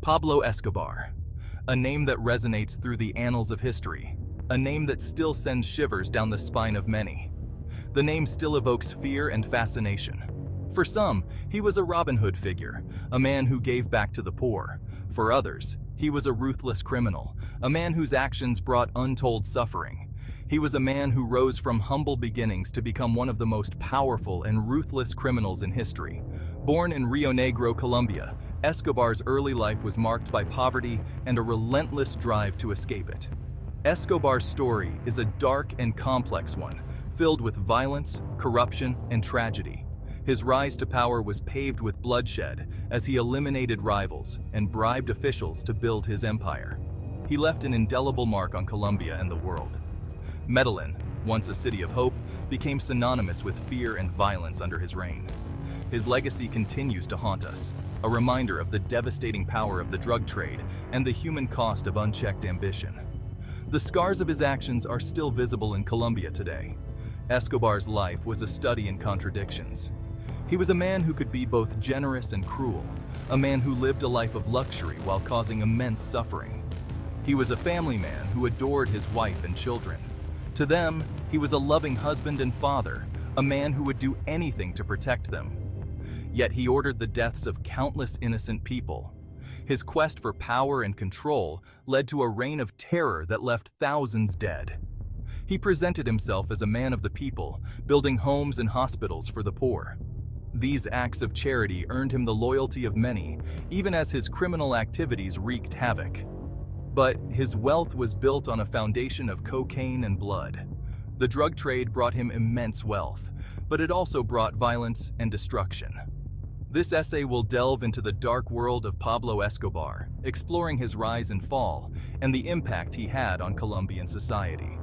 Pablo Escobar, a name that resonates through the annals of history, a name that still sends shivers down the spine of many. The name still evokes fear and fascination. For some, he was a Robin Hood figure, a man who gave back to the poor. For others, he was a ruthless criminal, a man whose actions brought untold suffering. He was a man who rose from humble beginnings to become one of the most powerful and ruthless criminals in history. Born in Rio Negro, Colombia, Escobar's early life was marked by poverty and a relentless drive to escape it. Escobar's story is a dark and complex one, filled with violence, corruption, and tragedy. His rise to power was paved with bloodshed as he eliminated rivals and bribed officials to build his empire. He left an indelible mark on Colombia and the world. Medellin, once a city of hope, became synonymous with fear and violence under his reign. His legacy continues to haunt us, a reminder of the devastating power of the drug trade and the human cost of unchecked ambition. The scars of his actions are still visible in Colombia today. Escobar's life was a study in contradictions. He was a man who could be both generous and cruel, a man who lived a life of luxury while causing immense suffering. He was a family man who adored his wife and children. To them, he was a loving husband and father, a man who would do anything to protect them. Yet he ordered the deaths of countless innocent people. His quest for power and control led to a reign of terror that left thousands dead. He presented himself as a man of the people, building homes and hospitals for the poor. These acts of charity earned him the loyalty of many, even as his criminal activities wreaked havoc. But his wealth was built on a foundation of cocaine and blood. The drug trade brought him immense wealth, but it also brought violence and destruction. This essay will delve into the dark world of Pablo Escobar, exploring his rise and fall and the impact he had on Colombian society.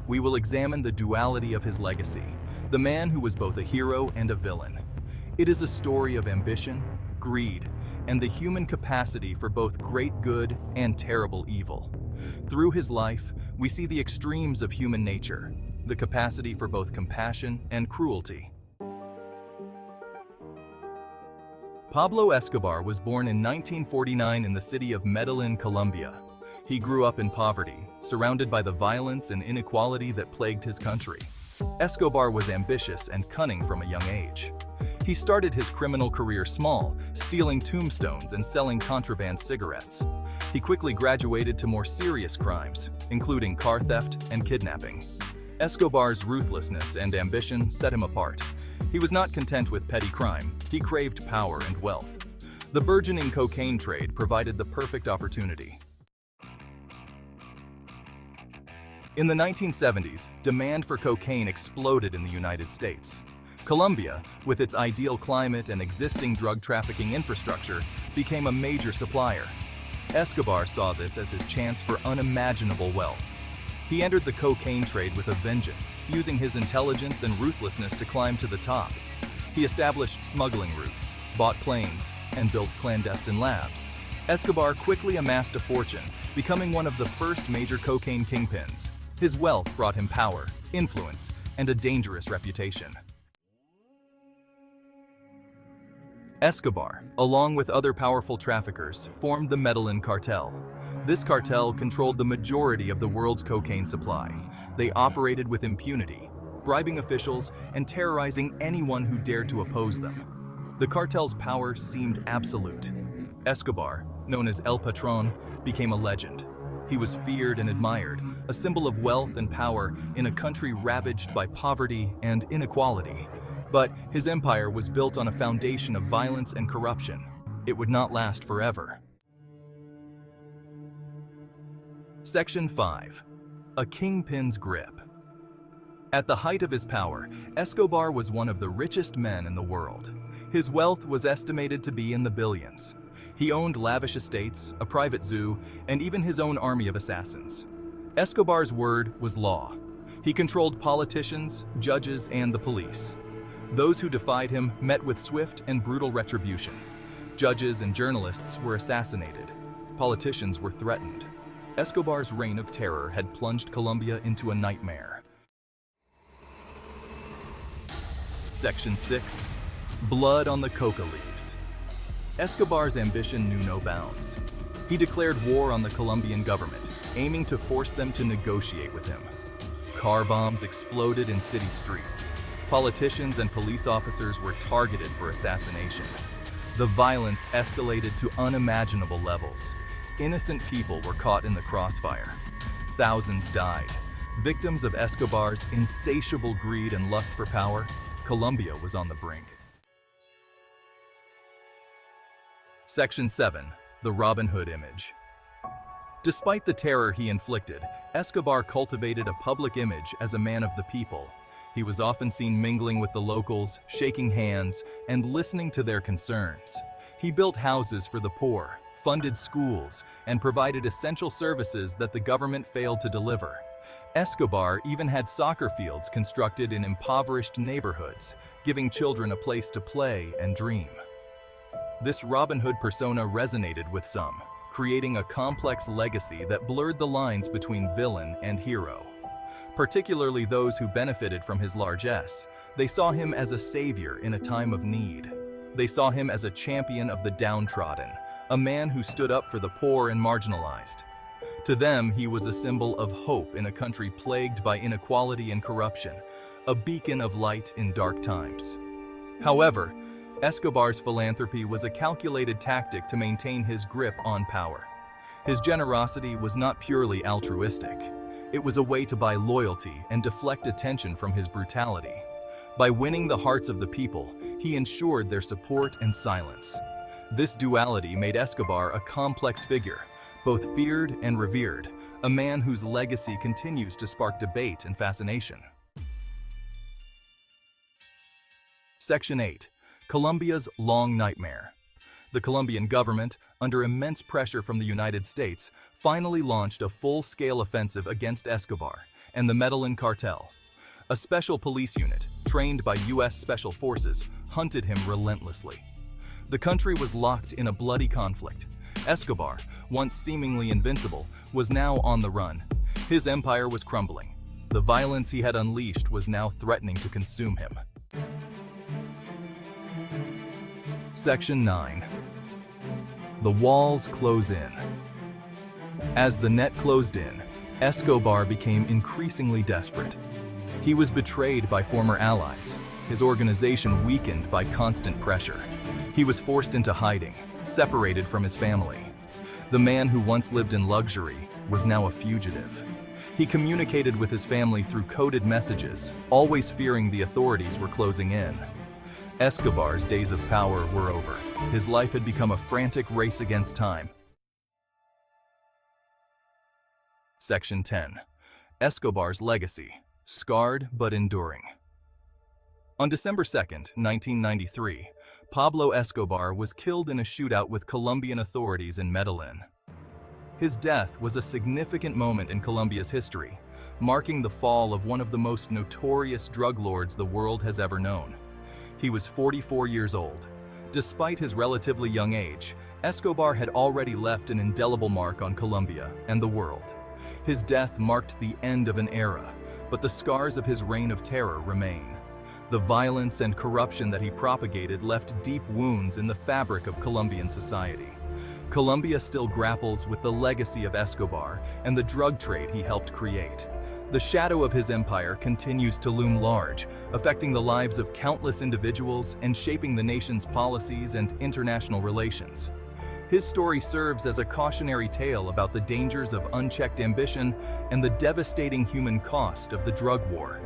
We will examine the duality of his legacy, the man who was both a hero and a villain. It is a story of ambition, greed, and the human capacity for both great good and terrible evil. Through his life, we see the extremes of human nature, the capacity for both compassion and cruelty. Pablo Escobar was born in 1949 in the city of Medellin, Colombia. He grew up in poverty, surrounded by the violence and inequality that plagued his country. Escobar was ambitious and cunning from a young age. He started his criminal career small, stealing tombstones and selling contraband cigarettes. He quickly graduated to more serious crimes, including car theft and kidnapping. Escobar's ruthlessness and ambition set him apart. He was not content with petty crime, he craved power and wealth. The burgeoning cocaine trade provided the perfect opportunity. In the 1970s, demand for cocaine exploded in the United States. Colombia, with its ideal climate and existing drug trafficking infrastructure, became a major supplier. Escobar saw this as his chance for unimaginable wealth. He entered the cocaine trade with a vengeance, using his intelligence and ruthlessness to climb to the top. He established smuggling routes, bought planes, and built clandestine labs. Escobar quickly amassed a fortune, becoming one of the first major cocaine kingpins. His wealth brought him power, influence, and a dangerous reputation. Escobar, along with other powerful traffickers, formed the Medellin cartel. This cartel controlled the majority of the world's cocaine supply. They operated with impunity, bribing officials and terrorizing anyone who dared to oppose them. The cartel's power seemed absolute. Escobar, known as El Patron, became a legend. He was feared and admired, a symbol of wealth and power in a country ravaged by poverty and inequality. But his empire was built on a foundation of violence and corruption. It would not last forever. Section 5. A Kingpin's Grip. At the height of his power, Escobar was one of the richest men in the world. His wealth was estimated to be in the billions. He owned lavish estates, a private zoo, and even his own army of assassins. Escobar's word was law. He controlled politicians, judges, and the police. Those who defied him met with swift and brutal retribution. Judges and journalists were assassinated. Politicians were threatened. Escobar's reign of terror had plunged Colombia into a nightmare. Section 6. Blood on the coca leaves. Escobar's ambition knew no bounds. He declared war on the Colombian government, aiming to force them to negotiate with him. Car bombs exploded in city streets. Politicians and police officers were targeted for assassination. The violence escalated to unimaginable levels. Innocent people were caught in the crossfire. Thousands died. Victims of Escobar's insatiable greed and lust for power, Colombia was on the brink. Section 7. The Robin Hood image. Despite the terror he inflicted, Escobar cultivated a public image as a man of the people. He was often seen mingling with the locals, shaking hands, and listening to their concerns. He built houses for the poor, funded schools, and provided essential services that the government failed to deliver. Escobar even had soccer fields constructed in impoverished neighborhoods, giving children a place to play and dream. This Robin Hood persona resonated with some, creating a complex legacy that blurred the lines between villain and hero. Particularly those who benefited from his largesse, they saw him as a savior in a time of need. They saw him as a champion of the downtrodden, a man who stood up for the poor and marginalized. To them, he was a symbol of hope in a country plagued by inequality and corruption, a beacon of light in dark times. However, Escobar's philanthropy was a calculated tactic to maintain his grip on power. His generosity was not purely altruistic. It was a way to buy loyalty and deflect attention from his brutality. By winning the hearts of the people, he ensured their support and silence. This duality made Escobar a complex figure, both feared and revered, a man whose legacy continues to spark debate and fascination. Section 8. Colombia's Long Nightmare. The Colombian government, under immense pressure from the United States, finally launched a full-scale offensive against Escobar and the Medellin cartel. A special police unit, trained by U.S. Special Forces, hunted him relentlessly. The country was locked in a bloody conflict. Escobar, once seemingly invincible, was now on the run. His empire was crumbling. The violence he had unleashed was now threatening to consume him. Section 9. The walls close in. As the net closed in, Escobar became increasingly desperate. He was betrayed by former allies, his organization weakened by constant pressure. He was forced into hiding, separated from his family. The man who once lived in luxury was now a fugitive. He communicated with his family through coded messages, always fearing the authorities were closing in. Escobar's days of power were over. His life had become a frantic race against time. Section 10. Escobar's legacy, scarred but enduring. On December 2, 1993, Pablo Escobar was killed in a shootout with Colombian authorities in Medellin. His death was a significant moment in Colombia's history, marking the fall of one of the most notorious drug lords the world has ever known. He was 44 years old. Despite his relatively young age, Escobar had already left an indelible mark on Colombia and the world. His death marked the end of an era, but the scars of his reign of terror remain. The violence and corruption that he propagated left deep wounds in the fabric of Colombian society. Colombia still grapples with the legacy of Escobar and the drug trade he helped create. The shadow of his empire continues to loom large, affecting the lives of countless individuals and shaping the nation's policies and international relations. His story serves as a cautionary tale about the dangers of unchecked ambition and the devastating human cost of the drug war.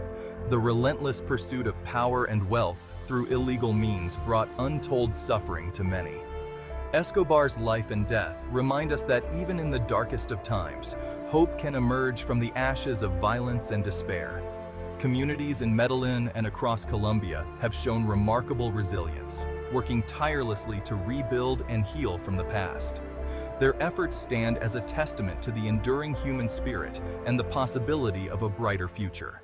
The relentless pursuit of power and wealth through illegal means brought untold suffering to many. Escobar's life and death remind us that even in the darkest of times, hope can emerge from the ashes of violence and despair. Communities in Medellin and across Colombia have shown remarkable resilience, working tirelessly to rebuild and heal from the past. Their efforts stand as a testament to the enduring human spirit and the possibility of a brighter future.